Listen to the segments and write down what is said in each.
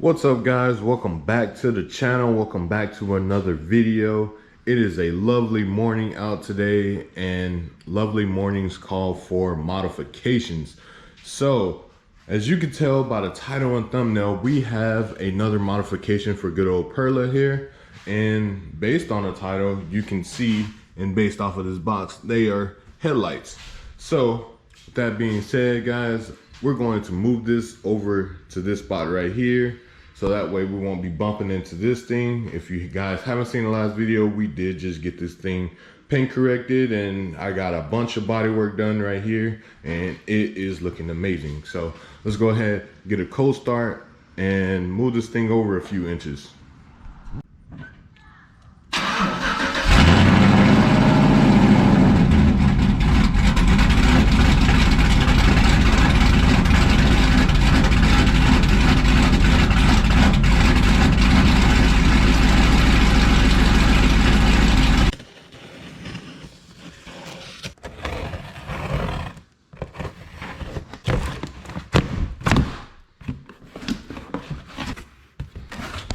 What's up guys, welcome back to the channel, welcome back to another video. It is a lovely morning out today, and lovely mornings call for modifications. So as you can tell by the title and thumbnail, we have another modification for good old Perla here, and based on the title you can see, and based off of this box, they are headlights. So with that being said guys, we're going to move this over to this spot right here, so that way we won't be bumping into this thing. If you guys haven't seen the last video, we did just get this thing paint corrected, and I got a bunch of body work done right here, and it is looking amazing. So let's go ahead, get a cold start, and move this thing over a few inches.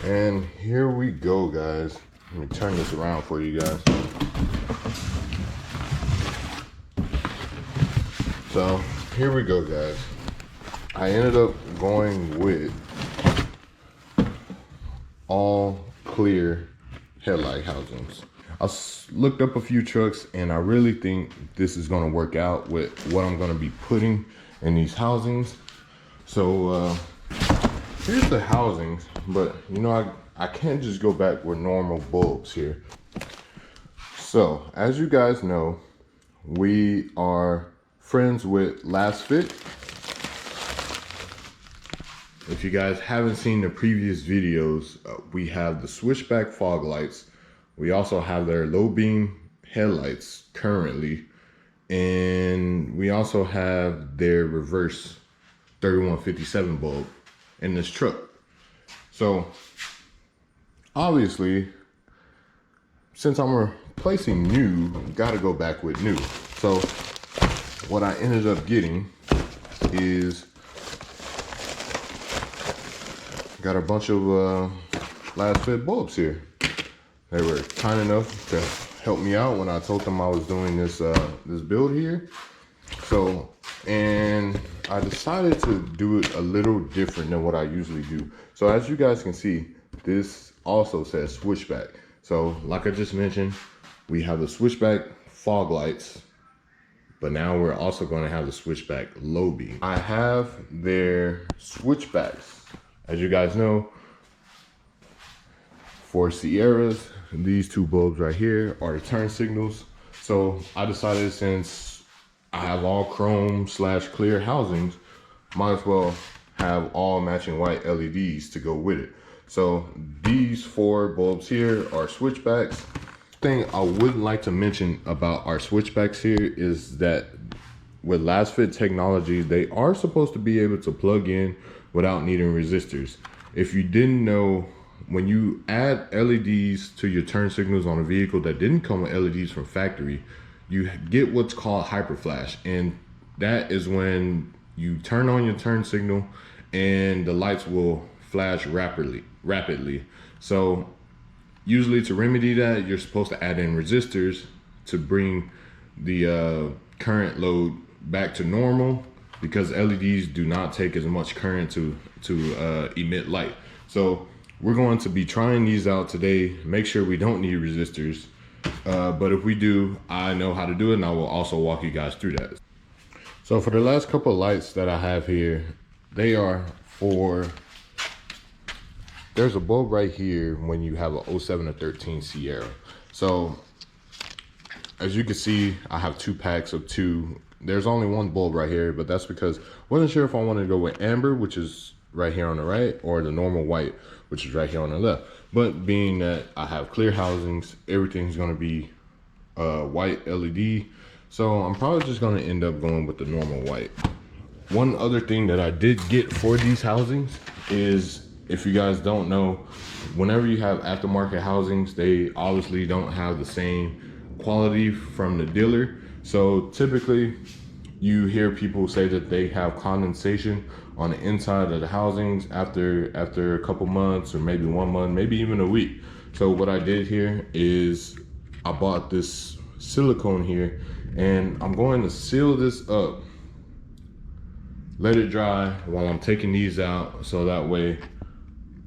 And here we go guys. Let me turn this around for you guys. So here we go guys. I ended up going with all clear headlight housings. I looked up a few trucks, and I really think this is going to work out with what I'm going to be putting in these housings. So here's the housings, but you know, I can't just go back with normal bulbs here. So as you guys know, we are friends with Last Fit. If you guys haven't seen the previous videos, we have the switchback fog lights. We also have their low beam headlights currently, and we also have their reverse 3157 bulb in this truck. So obviously, since I'm replacing new, gotta go back with new. So what I ended up getting is got a bunch of Last Fit bulbs here. They were kind enough to help me out when I told them I was doing this this build here. So, and I decided to do it a little different than what I usually do. So as you guys can see, this also says switchback. So like I just mentioned, we have the switchback fog lights, but now we're also going to have the switchback low beam. I have their switchbacks. As you guys know, for Sierras, these two bulbs right here are the turn signals. So I decided, since I have all chrome / clear housings, might as well have all matching white LEDs to go with it. So these four bulbs here are switchbacks. Thing I would like to mention about our switchbacks here is that with Last Fit technology, they are supposed to be able to plug in without needing resistors. If you didn't know, when you add LEDs to your turn signals on a vehicle that didn't come with LEDs from factory, you get what's called hyper flash, and that is when you turn on your turn signal and the lights will flash rapidly. So usually, to remedy that, you're supposed to add in resistors to bring the current load back to normal, because LEDs do not take as much current to emit light. So we're going to be trying these out today. Make sure we don't need resistors, but if we do, I know how to do it, and I will also walk you guys through that. So for the last couple of lights that I have here, they are for, there's a bulb right here when you have a 07 to 13 Sierra. So as you can see, I have 2 packs of 2. There's only one bulb right here, but that's because I wasn't sure if I wanted to go with amber, which is right here on the right, or the normal white, which is right here on the left. But being that I have clear housings, everything's gonna be white LED. So I'm probably just gonna end up going with the normal white. One other thing that I did get for these housings is, if you guys don't know, whenever you have aftermarket housings, they obviously don't have the same quality from the dealer. So typically you hear people say that they have condensation on the inside of the housings after a couple months, or maybe 1 month, maybe even a week. So what I did here is I bought this silicone here, and I'm going to seal this up, let it dry while I'm taking these out, so that way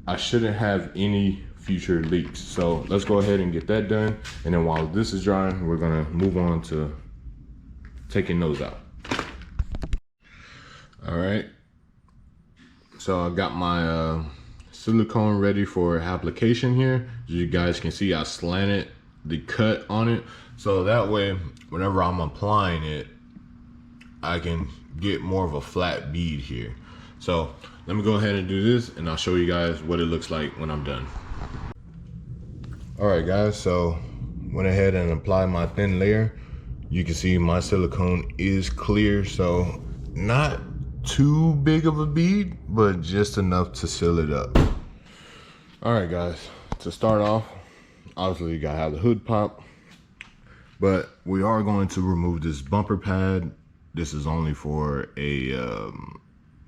I shouldn't have any future leaks. So let's go ahead and get that done, and then while this is drying, we're gonna move on to taking those out. All right, so I got my silicone ready for application here. As you guys can see, I slanted the cut on it, so that way whenever I'm applying it, I can get more of a flat bead here. So let me go ahead and do this, and I'll show you guys what it looks like when I'm done. All right guys, so went ahead and applied my thin layer. You can see my silicone is clear, so not too big of a bead, but just enough to seal it up. All right guys, to start off, obviously you gotta have the hood pop, but we are going to remove this bumper pad. This is only for a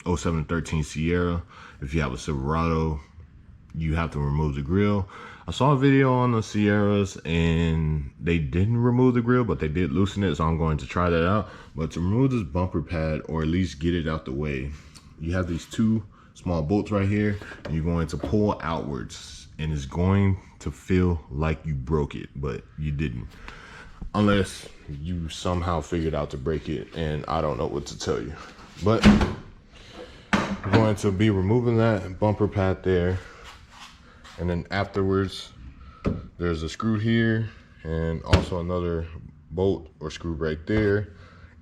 0713 Sierra. If you have a Silverado, you have to remove the grill. I saw a video on the Sierras and they didn't remove the grill, but they did loosen it, so I'm going to try that out. But to remove this bumper pad, or at least get it out the way, you have these two small bolts right here, and you're going to pull outwards, and it's going to feel like you broke it, but you didn't, unless you somehow figured out to break it, and I don't know what to tell you. But I'm going to be removing that bumper pad there, and then afterwards there's a screw here and also another bolt or screw right there,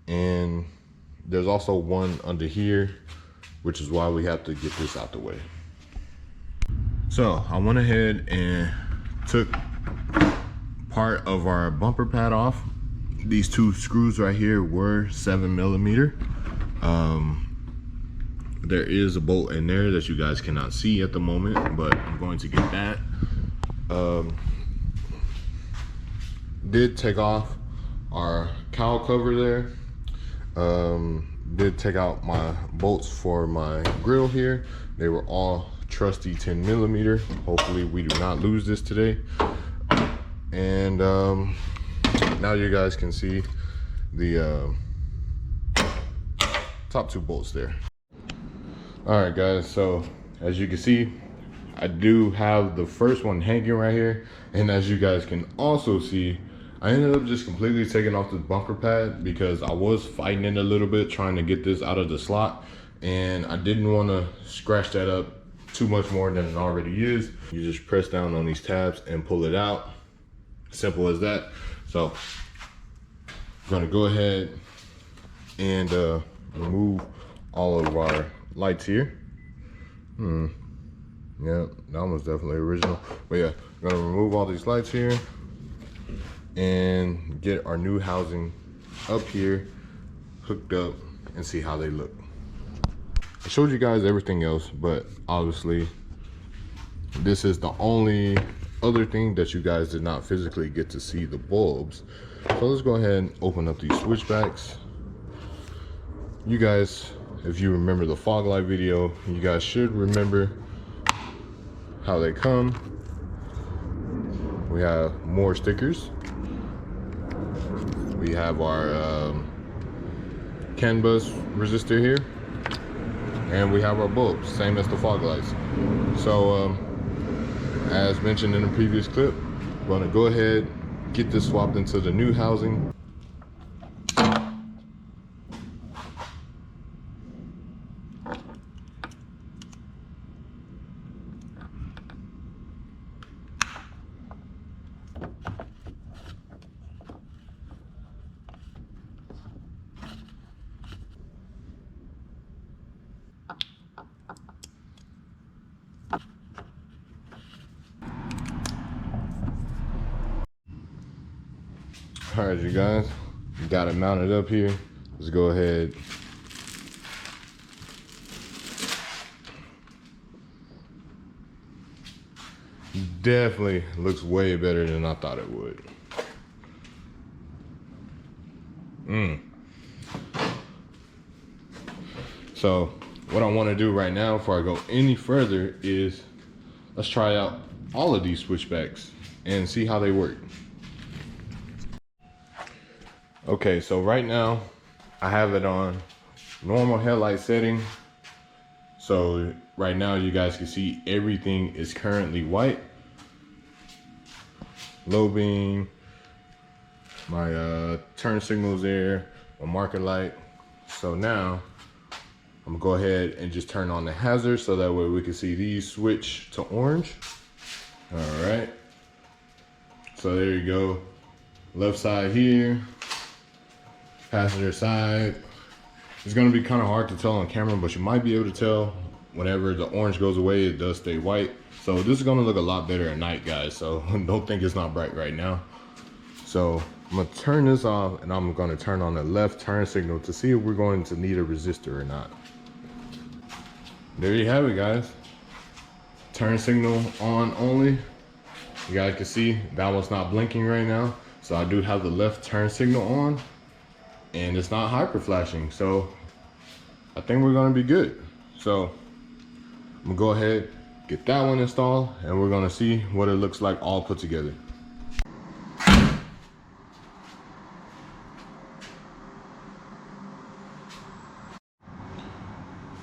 and there's also one under here, which is why we have to get this out the way. So I went ahead and took part of our bumper pad off. These two screws right here were 7mm. There is a bolt in there that you guys cannot see at the moment, but I'm going to get that. Did take off our cowl cover there. Did take out my bolts for my grill here. They were all trusty 10mm. Hopefully we do not lose this today. And now you guys can see the top two bolts there. All right guys, so as you can see, I do have the first one hanging right here, and as you guys can also see, I ended up just completely taking off this bumper pad because I was fighting it a little bit trying to get this out of the slot, and I didn't want to scratch that up too much more than it already is. You just press down on these tabs and pull it out, simple as that. So I'm gonna go ahead and remove all of our lights here. Yeah, that one's definitely original. But yeah, I'm gonna remove all these lights here and get our new housing up here hooked up and see how they look. I showed you guys everything else, but obviously this is the only other thing that you guys did not physically get to see, the bulbs. So let's go ahead and open up these switchbacks. You guys, if you remember the fog light video, you guys should remember how they come. We have more stickers. We have our CAN bus resistor here, and we have our bulbs, same as the fog lights. So as mentioned in the previous clip, I'm gonna go ahead, get this swapped into the new housing. All right, you guys, you got it mounted up here. Let's go ahead. Definitely looks way better than I thought it would. So what I want to do right now before I go any further is let's try out all of these switchbacks and see how they work. Okay, so right now I have it on normal headlight setting. So right now you guys can see everything is currently white. Low beam, my turn signals there, my marker light. So now I'm gonna go ahead and just turn on the hazard so that way we can see these switch to orange. All right, so there you go. Left side here, passenger side. It's gonna be kind of hard to tell on camera, but you might be able to tell whenever the orange goes away, it does stay white. So this is gonna look a lot better at night, guys. So don't think it's not bright right now. So I'm gonna turn this off and I'm gonna turn on the left turn signal to see if we're going to need a resistor or not. There you have it, guys. Turn signal on only. You guys can see that one's not blinking right now. So I do have the left turn signal on and it's not hyper flashing. So I think we're gonna be good. So I'm gonna go ahead, get that one installed, and we're gonna see what it looks like all put together.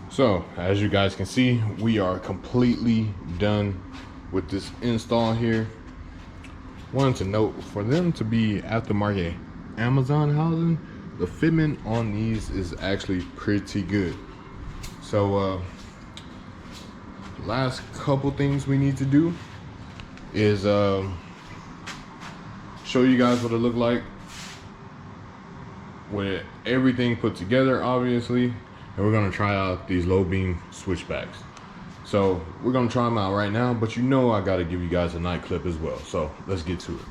So as you guys can see, we are completely done with this install here. Wanted to note, for them to be aftermarket Amazon housing, the fitment on these is actually pretty good. So last couple things we need to do is show you guys what it looked like with everything put together, obviously. And we're gonna try out these low beam switchbacks. So we're gonna try them out right now, but you know I gotta give you guys a night clip as well. So let's get to it.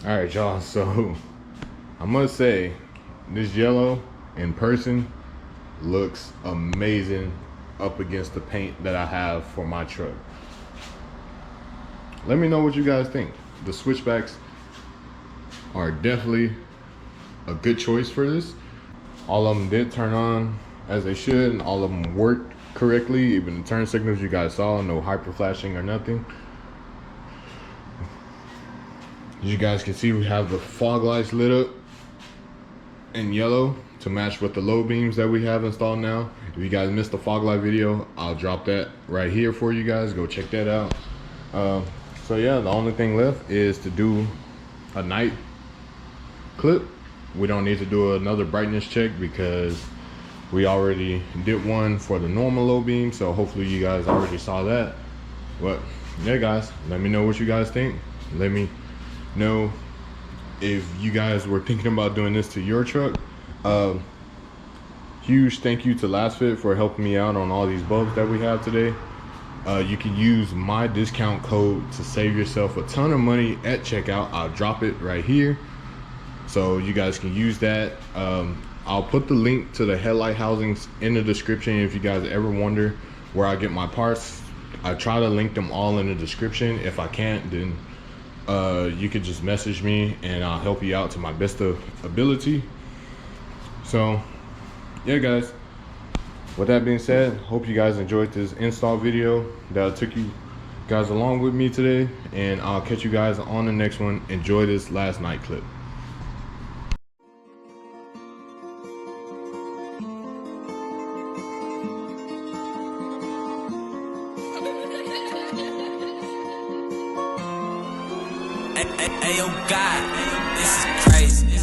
All right, y'all, so I must say this yellow in person looks amazing up against the paint that I have for my truck. Let me know what you guys think. The switchbacks are definitely a good choice for this. All of them did turn on as they should, and all of them worked correctly. Even the turn signals you guys saw, no hyper flashing or nothing. As you guys can see, we have the fog lights lit up in yellow to match with the low beams that we have installed now. If you guys missed the fog light video, I'll drop that right here for you guys. Go check that out. So yeah, the only thing left is to do a night clip. We don't need to do another brightness check because we already did one for the normal low beam. So hopefully you guys already saw that. But yeah, guys, let me know what you guys think. Let me know if you guys were thinking about doing this to your truck. Huge thank you to LastFit for helping me out on all these bulbs that we have today. You can use my discount code to save yourself a ton of money at checkout. I'll drop it right here so you guys can use that. I'll put the link to the headlight housings in the description if you guys ever wonder where I get my parts. I try to link them all in the description. If I can't, then you could just message me and I'll help you out to my best of ability. So yeah, guys, with that being said, hope you guys enjoyed this install video that took you guys along with me today, and I'll catch you guys on the next one. Enjoy this last night clip. Ayo, God, this is crazy.